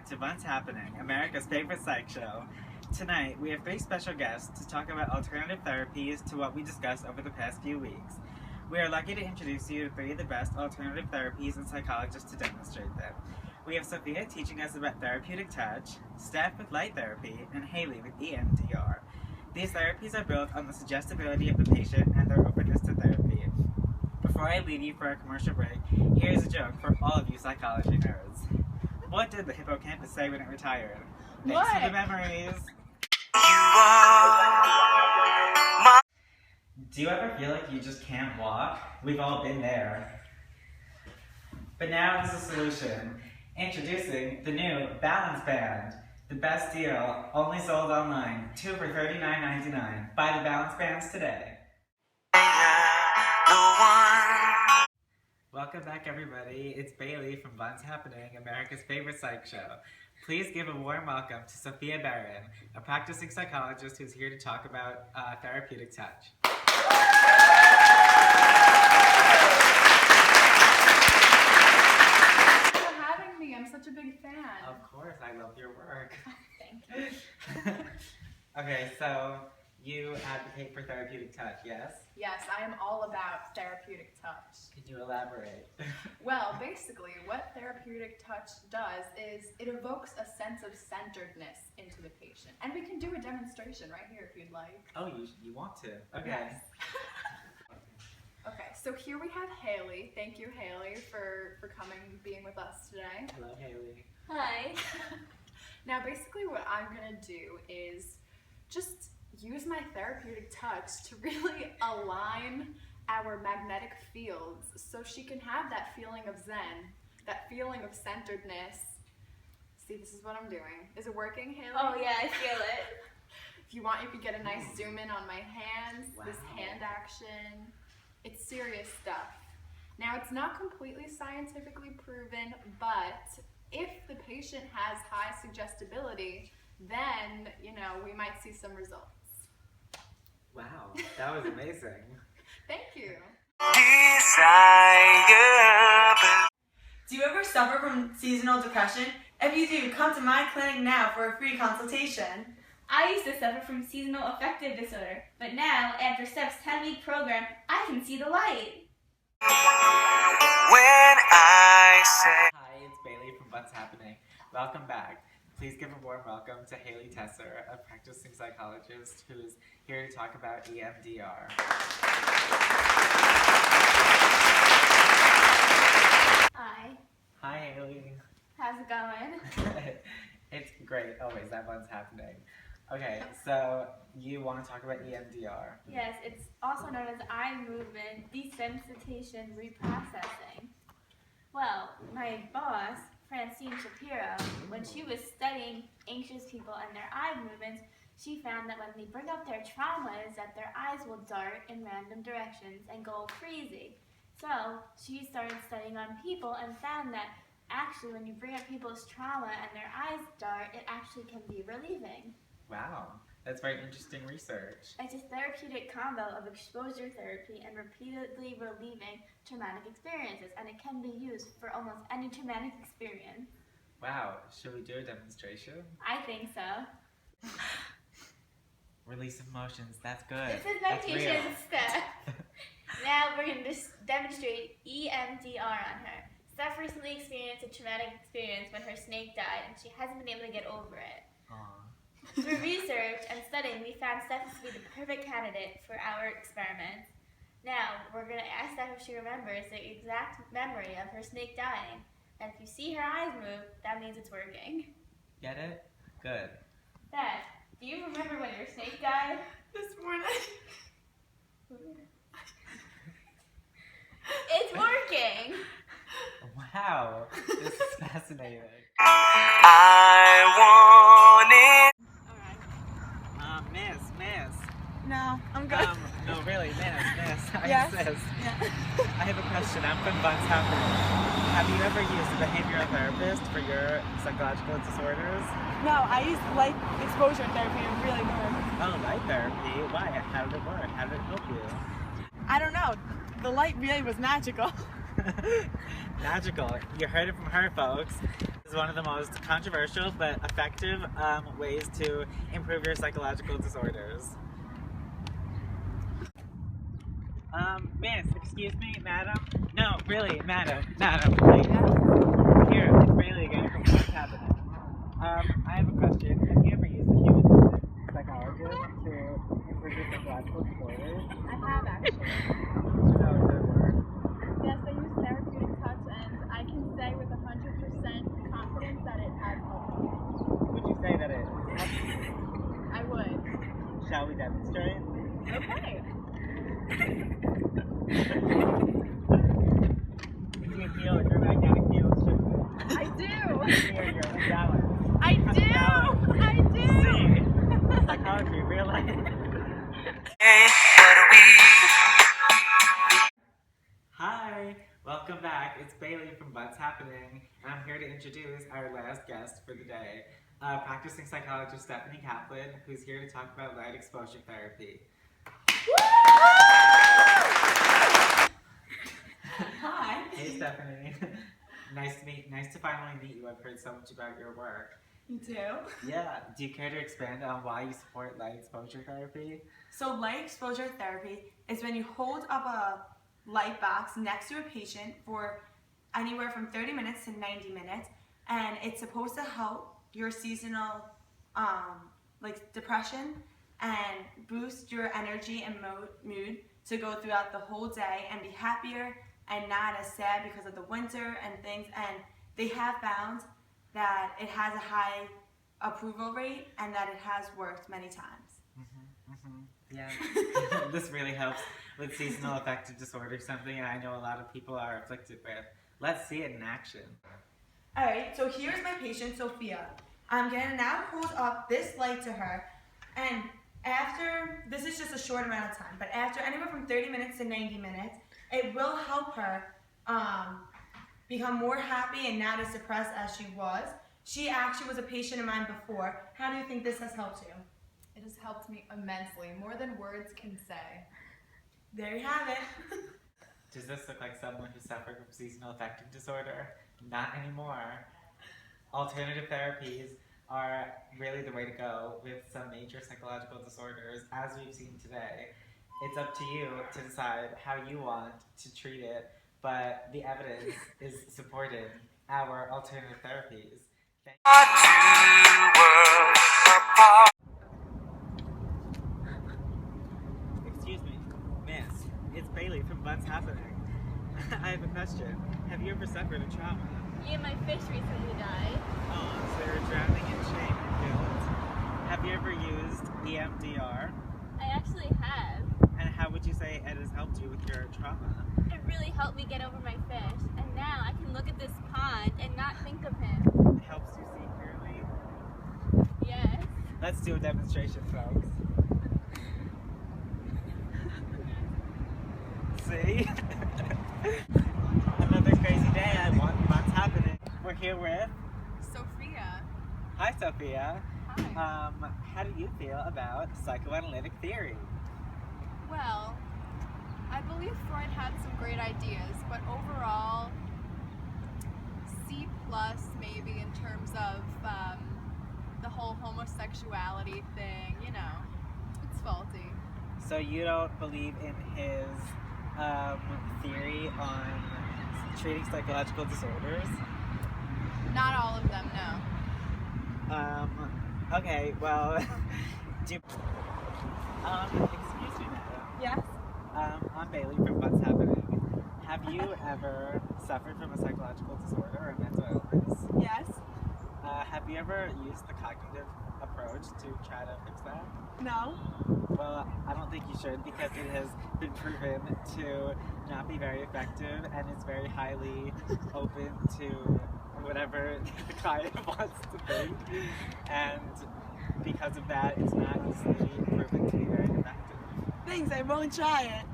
back to What's Happening, America's favorite psych show. Tonight, we have 3 special guests to talk about alternative therapies to what we discussed over the past few weeks. We are lucky to introduce you to 3 of the best alternative therapies and psychologists to demonstrate them. We have Sophia teaching us about therapeutic touch, Steph with light therapy, and Haley with EMDR. These therapies are built on the suggestibility of the patient and their openness to therapy. Before I leave you for a commercial break, here's a joke for all of you psychology nerds. What did the hippocampus say when it retired? Thanks for the memories. Do you ever feel like you just can't walk? We've all been there. But now there's a solution. Introducing the new Balance Band. The best deal, only sold online. 2 for $39.99. Buy the Balance Bands today. Welcome back, everybody. It's Bailey from What's Happening, America's favorite psych show. Please give a warm welcome to Sophia Barron, a practicing psychologist who's here to talk about therapeutic touch. Thanks for having me. I'm such a big fan. Of course, I love your work. Thank you. Okay, so you advocate for therapeutic touch, yes? Yes, I am all about therapeutic touch. Can you elaborate? Well, basically, what therapeutic touch does is it evokes a sense of centeredness into the patient. And we can do a demonstration right here if you'd like. Oh, you want to? Okay. Yes. Okay, so here we have Haley. Thank you, Haley, for coming and being with us today. Hello, Haley. Hi. Now, basically what I'm going to do is just use my therapeutic touch to really align our magnetic fields so she can have that feeling of zen, that feeling of centeredness. See, this is what I'm doing. Is it working, Haley? Oh yeah, I feel it. If you want, you can get a nice zoom in on my hands, Wow. this hand action. It's serious stuff. Now, it's not completely scientifically proven, but if the patient has high suggestibility, then, we might see some results. Wow, that was amazing. Thank you. Do you ever suffer from seasonal depression? If you do, come to my clinic now for a free consultation. I used to suffer from seasonal affective disorder, but now, after Steph's 10-week program, I can see the light. Hi, it's Bailey from What's Happening. Welcome back. Please give a warm welcome to Haley Tesser, a practicing psychologist who is here to talk about EMDR. Hi. Hi, Haley. How's it going? It's great, always, that What's Happening. Okay, so you want to talk about EMDR? Yes, it's also known as eye movement desensitization reprocessing. Well, my boss, Francine Shapiro, when she was studying anxious people and their eye movements, she found that when they bring up their traumas, that their eyes will dart in random directions and go crazy. So she started studying on people and found that actually when you bring up people's trauma and their eyes dart, it actually can be relieving. Wow, that's very interesting research. It's a therapeutic combo of exposure therapy and repeatedly relieving traumatic experiences, and it can be used for almost any traumatic experience. Wow, should we do a demonstration? I think so. Release emotions, that's good. This is That's meditation real. Steph. Now we're going to demonstrate EMDR on her. Steph recently experienced a traumatic experience when her snake died, and she hasn't been able to get over it. Aw. Through research and studying, we found Steph to be the perfect candidate for our experiment. Now, we're going to ask Steph if she remembers the exact memory of her snake dying. And if you see her eyes move, that means it's working. Get it? Good. Steph, do you remember when your snake died? This morning. It's working! Wow, this is fascinating. Miss. No, I'm good. No, really, miss. I Yes? insist. Yeah. I have a question. I'm from What's Happening. Have you ever used a behavioral therapist for your psychological disorders? No, I used light exposure therapy and it really worked. Oh, light therapy. Why? How did it work? How did it help you? I don't know. The light really was magical. Magical. You heard it from her, folks. This is one of the most controversial but effective ways to improve your psychological disorders. Miss, excuse me, madam? No, really, madam, please. Here, it's Bailey again from What's Happening. I have a question. Have you ever used a humanistic psychologist to improve your psychological disorders? I have actually. No, it didn't work. Yes, I use therapeutic touch, and I can say with 100% confidence that it has helped me. Would you say that it helps you? I would. Shall we demonstrate? Okay. You can feel your magnetic field shifting. I do. Feel your imbalance. I do. I do. See? Psychology, real life. Hi, welcome back. It's Bailey from What's Happening, and I'm here to introduce our last guest for the day, practicing psychologist Stephanie Kaplan, who's here to talk about light exposure therapy. Hi. Hey Stephanie, nice to finally meet you. I've heard so much about your work. You too? Yeah, do you care to expand on why you support light exposure therapy? So light exposure therapy is when you hold up a light box next to a patient for anywhere from 30 minutes to 90 minutes, and it's supposed to help your seasonal depression and boost your energy and mood to go throughout the whole day and be happier and not as sad because of the winter and things. And they have found that it has a high approval rate and that it has worked many times. Yeah, this really helps with seasonal affective disorder, something I know a lot of people are afflicted with. Let's see it in action. Alright, so here's my patient, Sophia. I'm going to now hold up this light to her, and after, this is just a short amount of time, but after anywhere from 30 minutes to 90 minutes, it will help her become more happy and not as depressed as she was. She actually was a patient of mine before. How do you think this has helped you? It has helped me immensely, more than words can say. There you have it. Does this look like someone who suffered from seasonal affective disorder? Not anymore. Alternative therapies are really the way to go with some major psychological disorders, as we've seen today. It's up to you to decide how you want to treat it, but the evidence is supporting our alternative therapies. Excuse me, miss. It's Bailey from What's Happening. I have a question. Have you ever suffered a trauma? Me and my fish recently died. Oh, so you're drowning in shame and guilt. Have you ever used EMDR? I actually have. And how would you say it has helped you with your trauma? It really helped me get over my fish, and now I can look at this pond and not think of him. It helps you see clearly? Yes. Let's do a demonstration, folks. See? Another crazy day at What's Happening. We're here with Sophia. Hi, Sophia. Hi. How do you feel about psychoanalytic theory? Well, I believe Freud had some great ideas, but overall, C+ maybe in terms of the whole homosexuality thing, you know, it's faulty. So you don't believe in his theory on treating psychological disorders? Not all of them, no. Okay, well, excuse me, madam. Yes? I'm Bailey from What's Happening. Have you ever suffered from a psychological disorder or a mental illness? Yes? Have you ever used the cognitive approach to try to fix that? No? Well, I don't think you should, because it has been proven to not be very effective and is very highly open to whatever the client wants to think. And because of that, it's not easily proven to be very effective. Thanks, I won't try it.